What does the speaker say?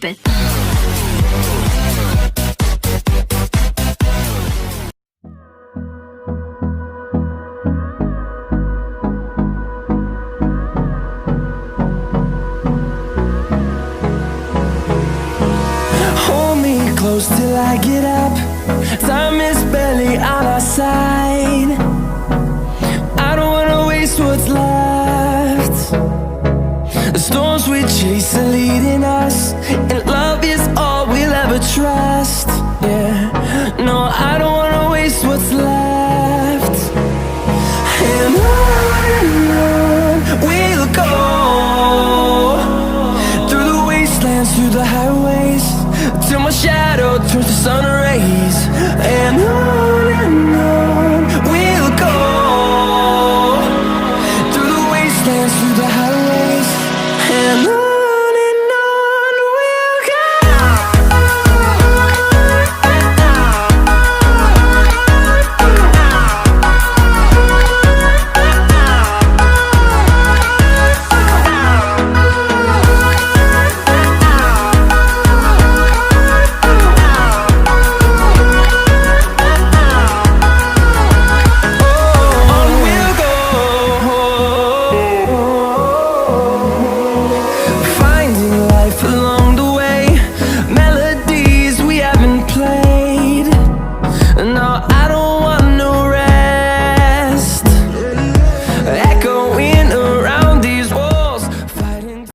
stop it. Hold me close till I get up. Time is barely on our side. I don't wanna waste what's left. The storms we chase are leading us, and love is all we'll ever trust. Yeah, no, I don't wanna waste what's left. And on we'll go, through the wastelands, through the highways, till my shadow turns to sun rays. And on we'll go, through the wastelands, through the highways, and on we'll go. Finding life alone.